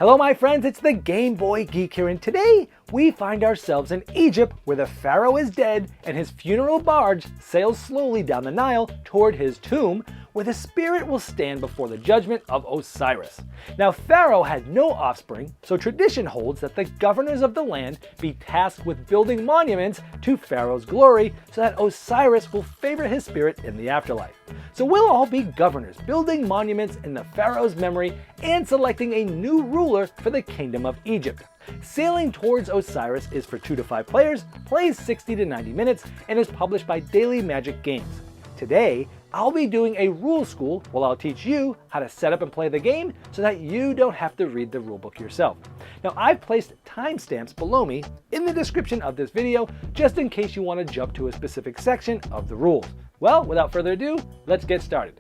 Hello my friends, it's the Game Boy Geek here, and today we find ourselves in Egypt where the pharaoh is dead and his funeral barge sails slowly down the Nile toward his tomb, where the spirit will stand before the judgment of Osiris. Now Pharaoh had no offspring, so tradition holds that the governors of the land be tasked with building monuments to Pharaoh's glory so that Osiris will favor his spirit in the afterlife. So we'll all be governors, building monuments in the Pharaoh's memory and selecting a new ruler for the Kingdom of Egypt. Sailing Towards Osiris is for 2 to 5 players, plays 60 to 90 minutes, and is published by Daily Magic Games. Today, I'll be doing a rule school where I'll teach you how to set up and play the game so that you don't have to read the rulebook yourself. Now, I've placed timestamps below me in the description of this video just in case you want to jump to a specific section of the rules. Well, without further ado, let's get started.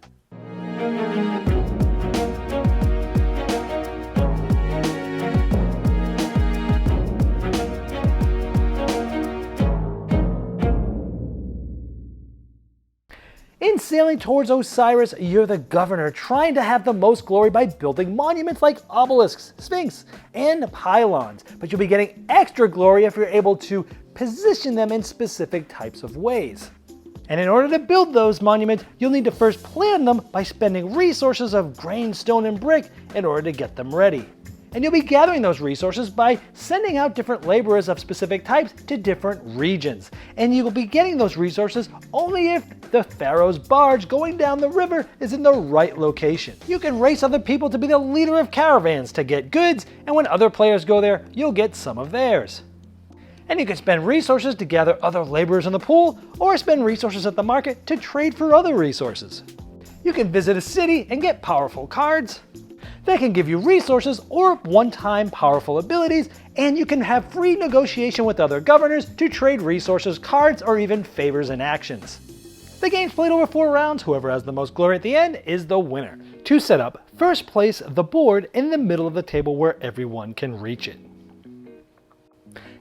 In Sailing Towards Osiris, you're the governor trying to have the most glory by building monuments like obelisks, sphinx, and pylons. But you'll be getting extra glory if you're able to position them in specific types of ways. And in order to build those monuments, you'll need to first plan them by spending resources of grain, stone, and brick in order to get them ready. And you'll be gathering those resources by sending out different laborers of specific types to different regions. And you will be getting those resources only if the pharaoh's barge going down the river is in the right location. You can race other people to be the leader of caravans to get goods, and when other players go there, you'll get some of theirs. And you can spend resources to gather other laborers in the pool, or spend resources at the market to trade for other resources. You can visit a city and get powerful cards. They can give you resources or one-time powerful abilities, and you can have free negotiation with other governors to trade resources, cards, or even favors and actions. The game's played over 4 rounds. Whoever has the most glory at the end is the winner. To set up, first place the board in the middle of the table where everyone can reach it.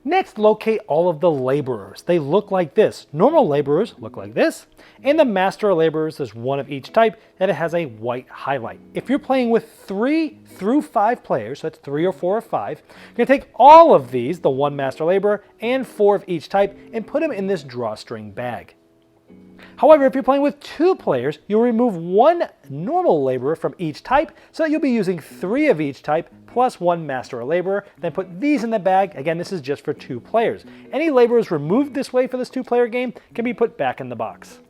Next, locate all of the laborers. They look like this. Normal laborers look like this, and the master laborers, there's one of each type, and it has a white highlight. If you're playing with 3 through 5 players, so that's 3 or 4 or 5, you're gonna take all of these, the one master laborer, and 4 of each type, and put them in this drawstring bag. However, if you're playing with 2 players, you'll remove 1 normal laborer from each type, so that you'll be using 3 of each type plus 1 master or laborer, then put these in the bag. Again, this is just for 2 players. Any laborers removed this way for this 2-player game can be put back in the box.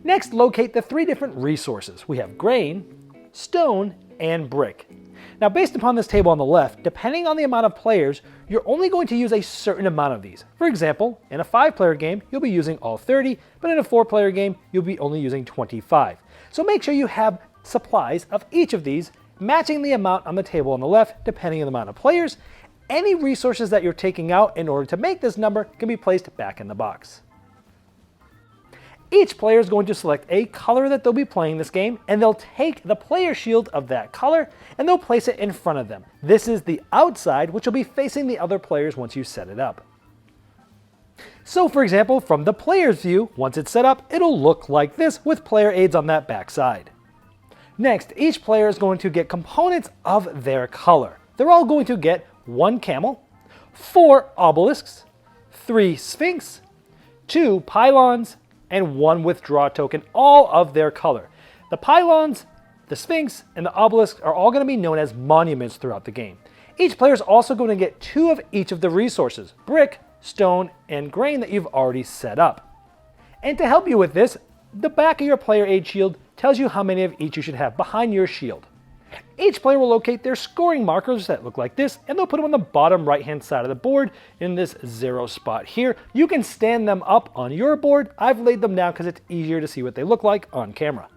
Next, locate the 3 different resources. We have grain, stone, and brick. Now, based upon this table on the left, depending on the amount of players, you're only going to use a certain amount of these. For example, in a 5-player game, you'll be using all 30, but in a 4-player game, you'll be only using 25. So make sure you have supplies of each of these, matching the amount on the table on the left, depending on the amount of players. Any resources that you're taking out in order to make this number can be placed back in the box. Each player is going to select a color that they'll be playing this game, and they'll take the player shield of that color and they'll place it in front of them. This is the outside, which will be facing the other players once you set it up. So for example, from the player's view, once it's set up, it'll look like this with player aids on that back side. Next, each player is going to get components of their color. They're all going to get 1 camel, 4 obelisks, 3 sphinx, 2 pylons, and 1 withdraw token, all of their color. The pylons, the sphinx, and the obelisk are all going to be known as monuments throughout the game. Each player is also going to get 2 of each of the resources, brick, stone, and grain that you've already set up. And to help you with this, the back of your player aid shield tells you how many of each you should have behind your shield. Each player will locate their scoring markers that look like this, and they'll put them on the bottom right-hand side of the board in this 0 spot here. You can stand them up on your board. I've laid them down because it's easier to see what they look like on camera.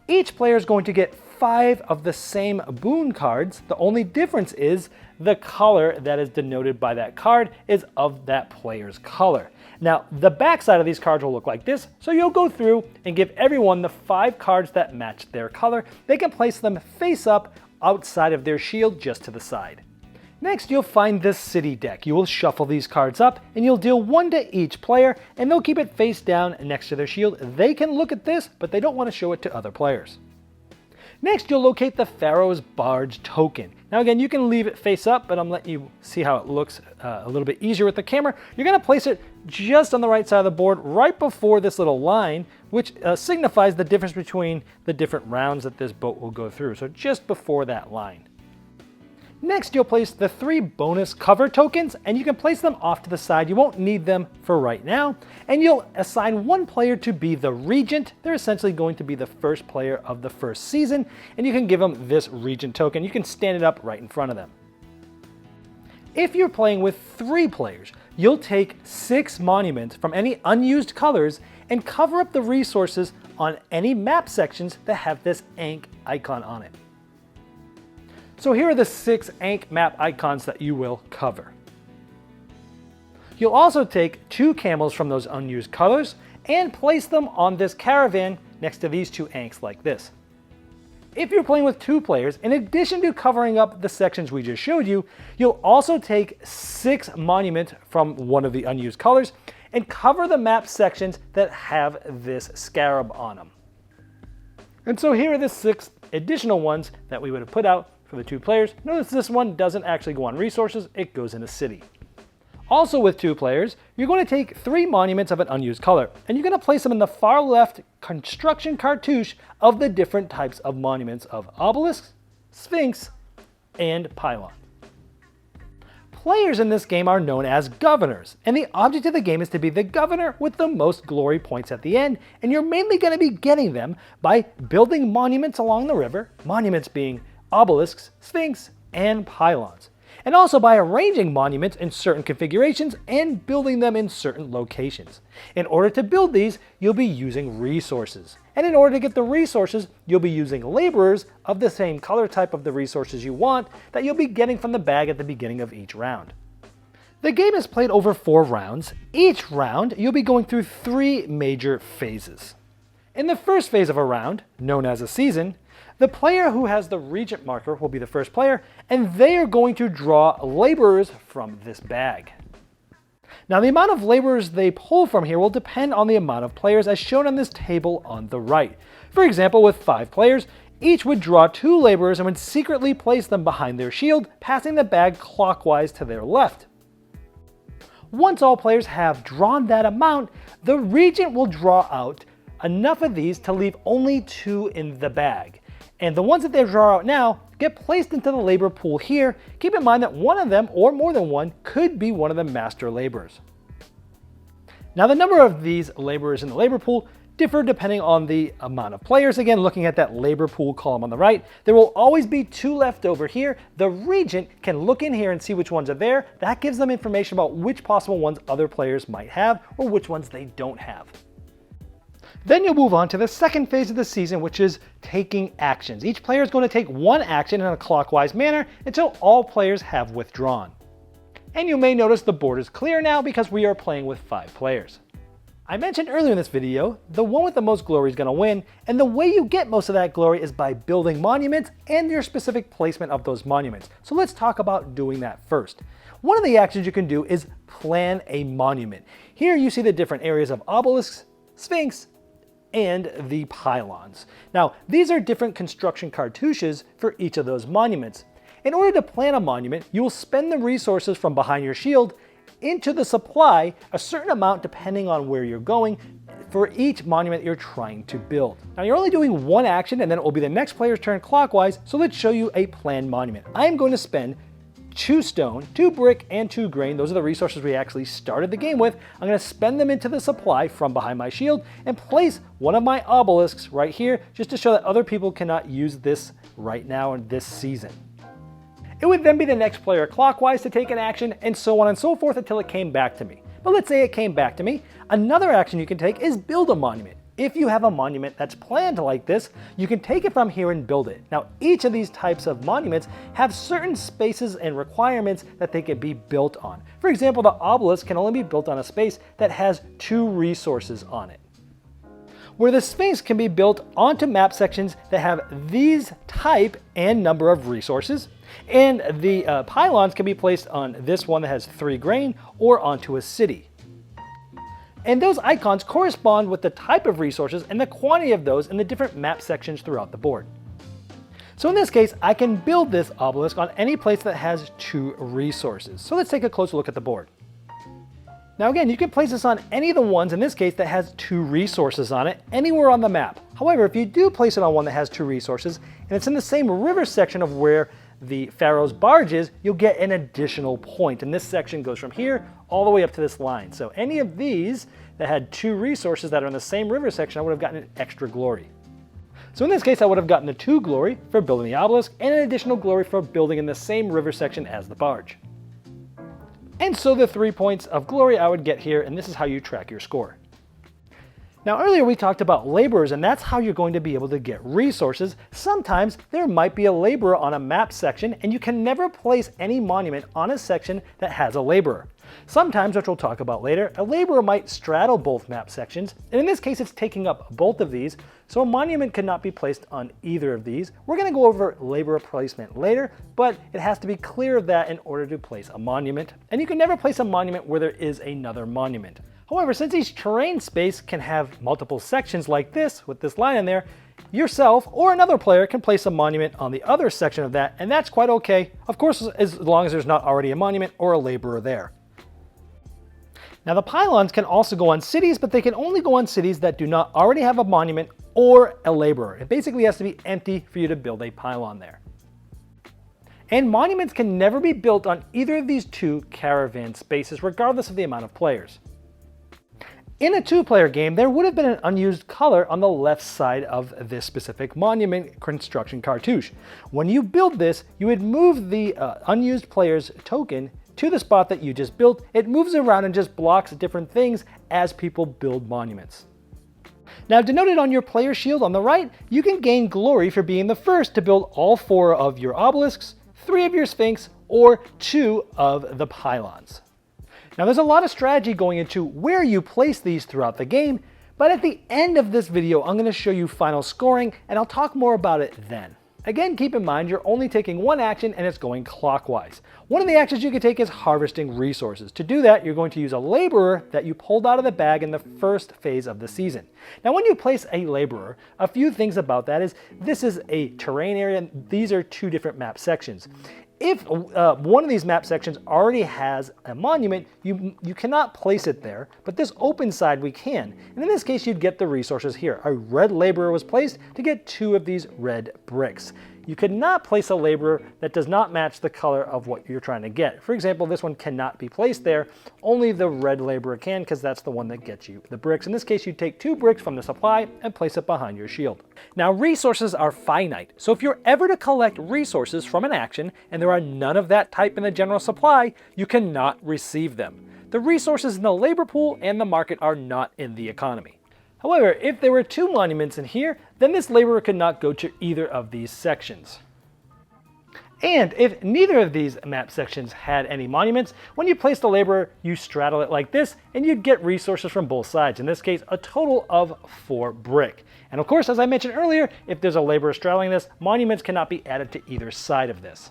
Each player is going to get 5 of the same Boon cards. The only difference is the color that is denoted by that card is of that player's color. Now, the back side of these cards will look like this, so you'll go through and give everyone the 5 cards that match their color. They can place them face up outside of their shield just to the side. Next, you'll find this city deck. You will shuffle these cards up and you'll deal 1 to each player, and they'll keep it face down next to their shield. They can look at this, but they don't want to show it to other players. Next, you'll locate the Pharaoh's Barge token. Now again, you can leave it face up, but I'm letting you see how it looks a little bit easier with the camera. You're going to place it just on the right side of the board, right before this little line, which signifies the difference between the different rounds that this boat will go through. So just before that line. Next, you'll place the 3 bonus cover tokens, and you can place them off to the side. You won't need them for right now. And you'll assign 1 player to be the regent. They're essentially going to be the first player of the first season, and you can give them this regent token. You can stand it up right in front of them. If you're playing with 3 players, you'll take 6 monuments from any unused colors and cover up the resources on any map sections that have this Ankh icon on it. So here are the 6 Ankh map icons that you will cover. You'll also take 2 camels from those unused colors and place them on this caravan next to these 2 Ankhs like this. If you're playing with 2 players, in addition to covering up the sections we just showed you, you'll also take 6 monuments from one of the unused colors and cover the map sections that have this scarab on them. And so here are the 6 additional ones that we would have put out for the 2 players. Notice this one doesn't actually go on resources, it goes in a city. Also with 2 players, you're going to take 3 monuments of an unused color, and you're going to place them in the far left construction cartouche of the different types of monuments of obelisks, sphinx, and pylon. Players in this game are known as governors, and the object of the game is to be the governor with the most glory points at the end, and you're mainly going to be getting them by building monuments along the river, monuments being obelisks, sphinx, and pylons, and also by arranging monuments in certain configurations and building them in certain locations. In order to build these, you'll be using resources. And in order to get the resources, you'll be using laborers of the same color type of the resources you want that you'll be getting from the bag at the beginning of each round. The game is played over 4 rounds. Each round, you'll be going through 3 major phases. In the first phase of a round, known as a season, the player who has the regent marker will be the first player, and they are going to draw laborers from this bag. Now the amount of laborers they pull from here will depend on the amount of players as shown on this table on the right. For example, with 5 players, each would draw 2 laborers and would secretly place them behind their shield, passing the bag clockwise to their left. Once all players have drawn that amount, the regent will draw out enough of these to leave only 2 in the bag. And the ones that they draw out now get placed into the labor pool here. Keep in mind that one of them, or more than one, could be one of the master laborers. Now the number of these laborers in the labor pool differ depending on the amount of players. Again, looking at that labor pool column on the right, there will always be 2 left over here. The regent can look in here and see which ones are there. That gives them information about which possible ones other players might have or which ones they don't have. Then you'll move on to the second phase of the season, which is taking actions. Each player is going to take 1 action in a clockwise manner until all players have withdrawn. And you may notice the board is clear now because we are playing with 5 players. I mentioned earlier in this video, the one with the most glory is going to win, and the way you get most of that glory is by building monuments and your specific placement of those monuments. So let's talk about doing that first. One of the actions you can do is plan a monument. Here you see the different areas of obelisks, sphinx, and the pylons. Now, these are different construction cartouches for each of those monuments. In order to plan a monument, you will spend the resources from behind your shield into the supply, a certain amount depending on where you're going, for each monument you're trying to build. Now you're only doing 1 action and then it will be the next player's turn clockwise, so let's show you a planned monument. I'm going to spend 2 stone, 2 brick, and 2 grain. Those are the resources we actually started the game with. I'm going to spend them into the supply from behind my shield and place one of my obelisks right here just to show that other people cannot use this right now in this season. It would then be the next player clockwise to take an action and so on and so forth until it came back to me. But let's say it came back to me. Another action you can take is build a monument. If you have a monument that's planned like this, you can take it from here and build it. Now, each of these types of monuments have certain spaces and requirements that they can be built on. For example, the obelisk can only be built on a space that has 2 resources on it. Where the sphinx can be built onto map sections that have these type and number of resources, and the pylons can be placed on this one that has 3 grain or onto a city. And those icons correspond with the type of resources and the quantity of those in the different map sections throughout the board. So in this case, I can build this obelisk on any place that has 2 resources. So let's take a closer look at the board. Now again, you can place this on any of the ones, in this case, that has 2 resources on it, anywhere on the map. However, if you do place it on one that has 2 resources, and it's in the same river section of where the Pharaoh's barge is, you'll get an additional point. And this section goes from here all the way up to this line. So any of these that had 2 resources that are in the same river section, I would have gotten an extra glory. So in this case, I would have gotten a 2 glory for building the obelisk and an additional glory for building in the same river section as the barge. And so the 3 points of glory I would get here, and this is how you track your score. Now earlier we talked about laborers, and that's how you're going to be able to get resources. Sometimes there might be a laborer on a map section, and you can never place any monument on a section that has a laborer. Sometimes, which we'll talk about later, a laborer might straddle both map sections, and in this case it's taking up both of these, so a monument cannot be placed on either of these. We're going to go over laborer placement later, but it has to be clear of that in order to place a monument, and you can never place a monument where there is another monument. However, since each terrain space can have multiple sections like this, with this line in there, yourself or another player can place a monument on the other section of that, and that's quite okay, of course, as long as there's not already a monument or a laborer there. Now the pylons can also go on cities, but they can only go on cities that do not already have a monument or a laborer. It basically has to be empty for you to build a pylon there. And monuments can never be built on either of these 2 caravan spaces, regardless of the amount of players. In a 2-player game, there would have been an unused color on the left side of this specific monument construction cartouche. When you build this, you would move the unused player's token to the spot that you just built. It moves around and just blocks different things as people build monuments. Now, denoted on your player shield on the right, you can gain glory for being the first to build all 4 of your obelisks, 3 of your sphinx, or 2 of the pylons. Now there's a lot of strategy going into where you place these throughout the game, but at the end of this video, I'm going to show you final scoring, and I'll talk more about it then. Again, keep in mind you're only taking one action and it's going clockwise. One of the actions you can take is harvesting resources. To do that, you're going to use a laborer that you pulled out of the bag in the first phase of the season. Now when you place a laborer, a few things about that is this is a terrain area and these are 2 different map sections. If one of these map sections already has a monument, you cannot place it there, but this open side we can. And in this case, you'd get the resources here. A red laborer was placed to get 2 of these red bricks. You could not place a laborer that does not match the color of what you're trying to get. For example, this one cannot be placed there. Only the red laborer can, because that's the one that gets you the bricks. In this case, you take 2 bricks from the supply and place it behind your shield. Now, resources are finite, so if you're ever to collect resources from an action and there are none of that type in the general supply, you cannot receive them. The resources in the labor pool and the market are not in the economy. However, if there were 2 monuments in here, then this laborer could not go to either of these sections. And if neither of these map sections had any monuments, when you place the laborer, you straddle it like this, and you'd get resources from both sides. In this case, a total of 4 brick. And of course, as I mentioned earlier, if there's a laborer straddling this, monuments cannot be added to either side of this.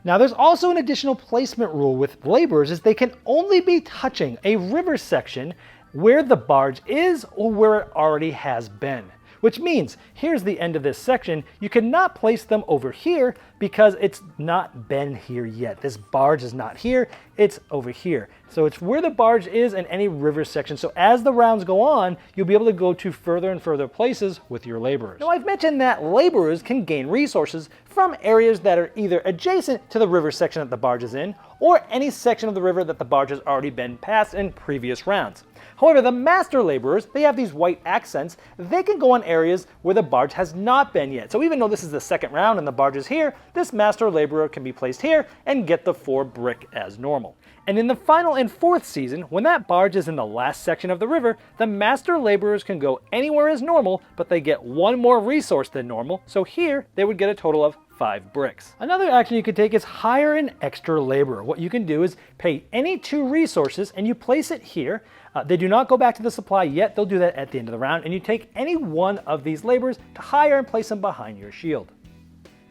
Now there's also an additional placement rule with laborers, is they can only be touching a river section where the barge is or where it already has been. Which means, here's the end of this section, you cannot place them over here because it's not been here yet. This barge is not here, it's over here. So it's where the barge is in any river section. So as the rounds go on, you'll be able to go to further and further places with your laborers. Now I've mentioned that laborers can gain resources from areas that are either adjacent to the river section that the barge is in, or any section of the river that the barge has already been past in previous rounds. However, the master laborers, they have these white accents, they can go on areas where the barge has not been yet. So even though this is the second round and the barge is here, this master laborer can be placed here and get the 4 brick as normal. And in the final and 4th season, when that barge is in the last section of the river, the master laborers can go anywhere as normal, but they get 1 more resource than normal. So here, they would get a total of 5 bricks. Another action you can take is hire an extra laborer. What you can do is pay any 2 resources and you place it here. They do not go back to the supply yet. They'll do that at the end of the round. And you take any one of these laborers to hire and place them behind your shield.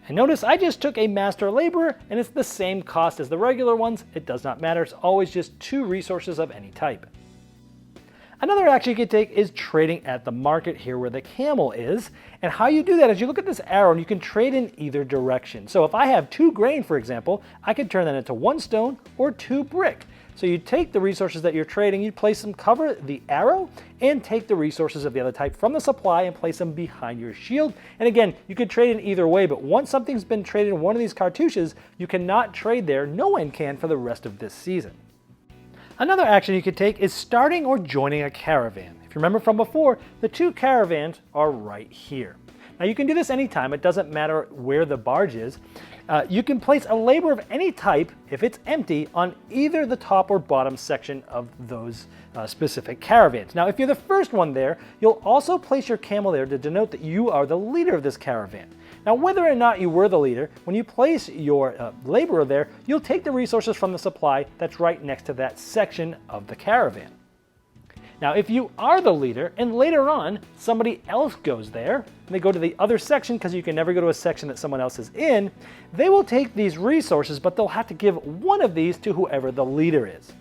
And notice I just took a master laborer and it's the same cost as the regular ones. It does not matter. It's always just 2 resources of any type. Another action you can take is trading at the market here where the camel is. And how you do that is you look at this arrow and you can trade in either direction. So if I have 2 grain, for example, I can turn that into 1 stone or 2 brick. So you take the resources that you're trading, you place them, cover the arrow, and take the resources of the other type from the supply and place them behind your shield. And again, you could trade in either way, but once something's been traded in one of these cartouches, you cannot trade there. No one can for the rest of this season. Another action you could take is starting or joining a caravan. If you remember from before, the 2 caravans are right here. Now you can do this anytime, it doesn't matter where the barge is. You can place a laborer of any type, if it's empty, on either the top or bottom section of those specific caravans. Now if you're the first one there, you'll also place your camel there to denote that you are the leader of this caravan. Now whether or not you were the leader, when you place your laborer there, you'll take the resources from the supply that's right next to that section of the caravan. Now if you are the leader and later on somebody else goes there, and they go to the other section because you can never go to a section that someone else is in, they will take these resources, but they'll have to give one of these to whoever the leader is.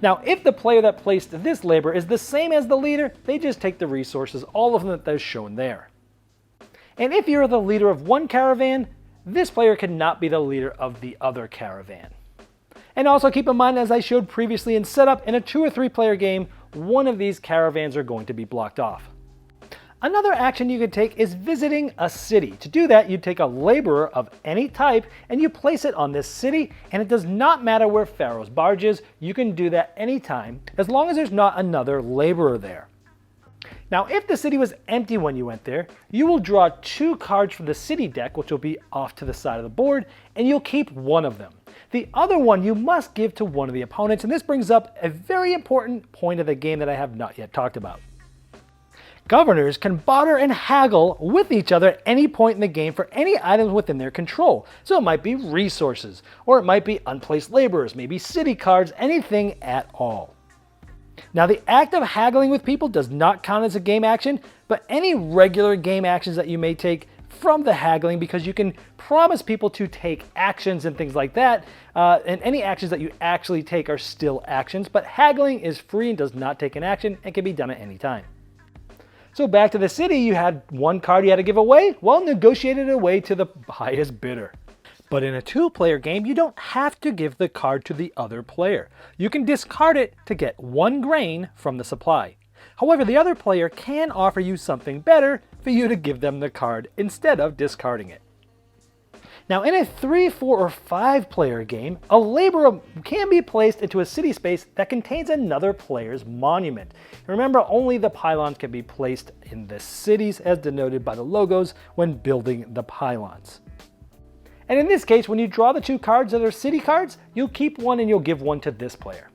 Now if the player that placed this laborer is the same as the leader, they just take the resources, all of them that they're shown there. And if you're the leader of one caravan, this player cannot be the leader of the other caravan. And also keep in mind, as I showed previously in setup, in a 2 or 3 player game, one of these caravans are going to be blocked off. Another action you can take is visiting a city. To do that, you take a laborer of any type and you place it on this city, and it does not matter where Pharaoh's barge is, you can do that anytime, as long as there's not another laborer there. Now if the city was empty when you went there, you will draw 2 cards from the city deck, which will be off to the side of the board, and you'll keep one of them. The other one you must give to one of the opponents, and this brings up a very important point of the game that I have not yet talked about. Governors can barter and haggle with each other at any point in the game for any items within their control. So it might be resources, or it might be unplaced laborers, maybe city cards, anything at all. Now the act of haggling with people does not count as a game action, but any regular game actions that you may take from the haggling, because you can promise people to take actions and things like that, and any actions that you actually take are still actions, but haggling is free and does not take an action and can be done at any time. So back to the city, you had 1 card you had to give away, well, negotiate it away to the highest bidder. But in a 2-player game, you don't have to give the card to the other player. You can discard it to get 1 grain from the supply. However, the other player can offer you something better for you to give them the card instead of discarding it. Now in a 3, 4, or 5-player game, a laborer can be placed into a city space that contains another player's monument. Remember, only the pylons can be placed in the cities as denoted by the logos when building the pylons. And in this case, when you draw the 2 cards that are city cards, you'll keep one and you'll give one to this player.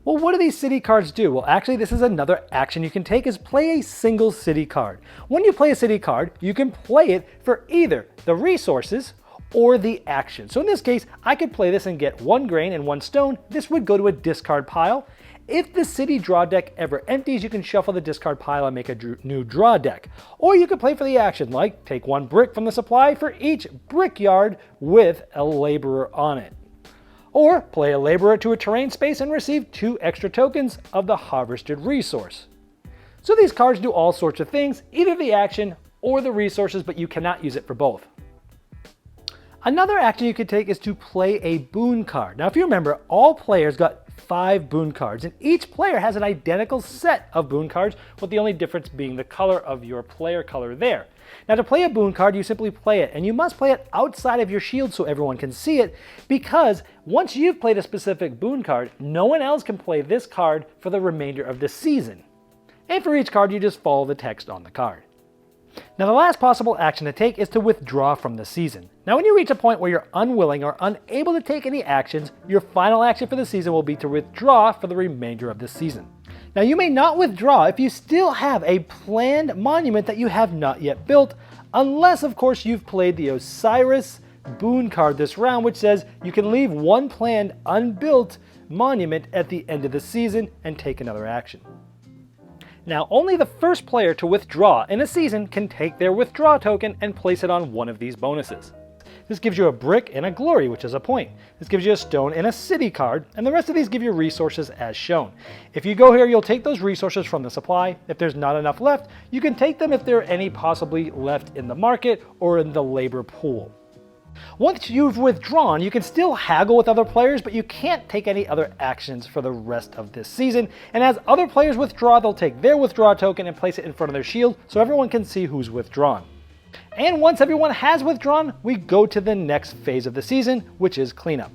Well, what do these city cards do? Well, actually, this is another action you can take, is play a single city card. When you play a city card, you can play it for either the resources or the action. So in this case, I could play this and get 1 grain and 1 stone. This would go to a discard pile. If the city draw deck ever empties, you can shuffle the discard pile and make a new draw deck. Or you could play for the action, like take 1 brick from the supply for each brickyard with a laborer on it. Or play a laborer to a terrain space and receive 2 extra tokens of the harvested resource. So these cards do all sorts of things, either the action or the resources, but you cannot use it for both. Another action you could take is to play a boon card. Now if you remember, all players got 5 boon cards, and each player has an identical set of boon cards, with the only difference being the color of your player color there. Now to play a boon card, you simply play it, and you must play it outside of your shield so everyone can see it, because once you've played a specific boon card, no one else can play this card for the remainder of the season. And for each card, you just follow the text on the card. Now the last possible action to take is to withdraw from the season. Now when you reach a point where you're unwilling or unable to take any actions, your final action for the season will be to withdraw for the remainder of the season. Now you may not withdraw if you still have a planned monument that you have not yet built, unless of course you've played the Osiris Boon card this round, which says you can leave 1 planned unbuilt monument at the end of the season and take another action. Now only the first player to withdraw in a season can take their withdraw token and place it on one of these bonuses. This gives you a brick and a glory, which is a point. This gives you a stone and a city card, and the rest of these give you resources as shown. If you go here, you'll take those resources from the supply. If there's not enough left, you can take them if there are any possibly left in the market or in the labor pool. Once you've withdrawn, you can still haggle with other players, but you can't take any other actions for the rest of this season. And as other players withdraw, they'll take their withdraw token and place it in front of their shield so everyone can see who's withdrawn. And once everyone has withdrawn, we go to the next phase of the season, which is cleanup.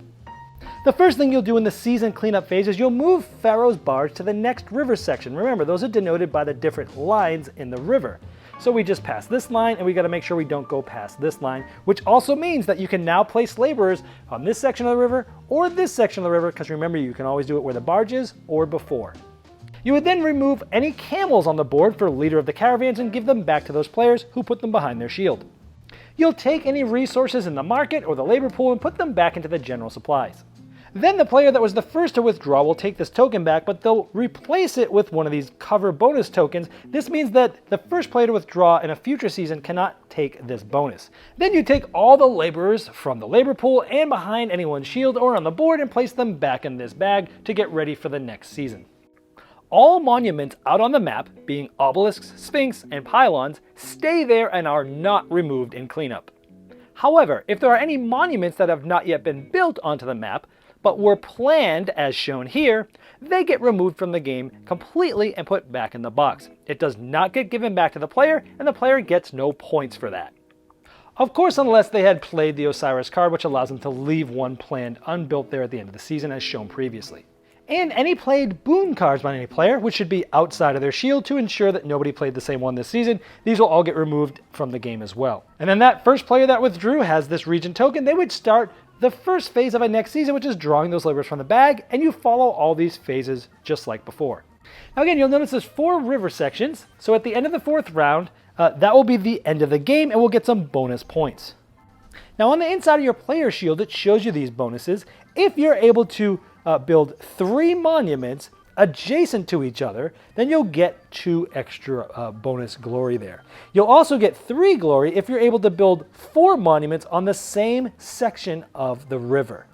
The first thing you'll do in the season cleanup phase is you'll move Pharaoh's barge to the next river section. Remember, those are denoted by the different lines in the river. So we just pass this line, and we got to make sure we don't go past this line, which also means that you can now place laborers on this section of the river or this section of the river, because remember, you can always do it where the barge is or before. You would then remove any camels on the board for leader of the caravans and give them back to those players who put them behind their shield. You'll take any resources in the market or the labor pool and put them back into the general supplies. Then the player that was the first to withdraw will take this token back, but they'll replace it with one of these cover bonus tokens. This means that the first player to withdraw in a future season cannot take this bonus. Then you take all the laborers from the labor pool and behind anyone's shield or on the board and place them back in this bag to get ready for the next season. All monuments out on the map, being obelisks, sphinx, and pylons, stay there and are not removed in cleanup. However, if there are any monuments that have not yet been built onto the map, but were planned as shown here, they get removed from the game completely and put back in the box. It does not get given back to the player, and the player gets no points for that. Of course, unless they had played the Osiris card, which allows them to leave one planned unbuilt there at the end of the season as shown previously. And any played Boon cards by any player, which should be outside of their shield to ensure that nobody played the same one this season, these will all get removed from the game as well. And then that first player that withdrew has this region token. They would start the first phase of a next season, which is drawing those laborers from the bag, and you follow all these phases just like before. Now again, you'll notice there's 4 river sections, so at the end of the 4th round, that will be the end of the game, and we'll get some bonus points. Now on the inside of your player shield, it shows you these bonuses. If you're able to build 3 monuments adjacent to each other, then you'll get 2 extra bonus glory there. You'll also get 3 glory if you're able to build 4 monuments on the same section of the river.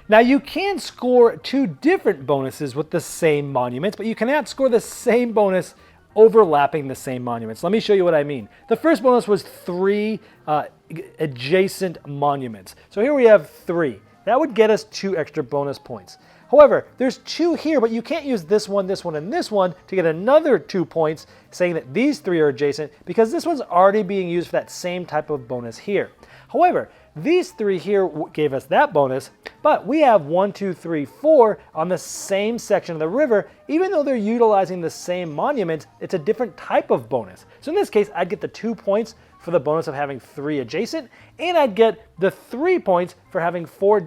Now you can score 2 different bonuses with the same monuments, but you cannot score the same bonus overlapping the same monuments. Let me show you what I mean. The first bonus was 3 adjacent monuments. So here we have 3. That would get us 2 extra bonus points. However, there's 2 here, but you can't use this one, and this one to get another 2 points, saying that these 3 are adjacent, because this one's already being used for that same type of bonus here. However, these 3 here gave us that bonus, but we have 1, 2, 3, 4 on the same section of the river. Even though they're utilizing the same monument, it's a different type of bonus. So in this case, I'd get the 2 points for the bonus of having 3 adjacent, and I'd get the 3 points for having 4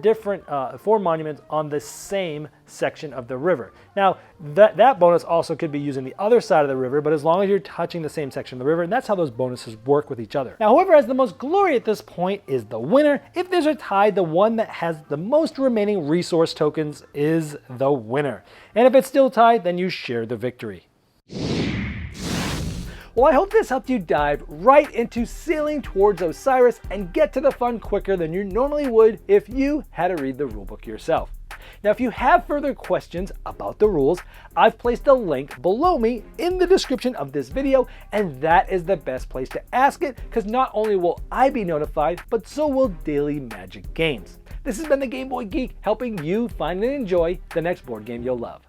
monuments on the same section of the river. Now, that bonus also could be used on the other side of the river, but as long as you're touching the same section of the river, and that's how those bonuses work with each other. Now, whoever has the most glory at this point is the winner. If there's a tie, the one that has the most remaining resource tokens is the winner. And if it's still tied, then you share the victory. Well, I hope this helped you dive right into Sailing Towards Osiris and get to the fun quicker than you normally would if you had to read the rulebook yourself. Now, if you have further questions about the rules, I've placed a link below me in the description of this video, and that is the best place to ask it, because not only will I be notified, but so will Daily Magic Games. This has been the Game Boy Geek, helping you find and enjoy the next board game you'll love.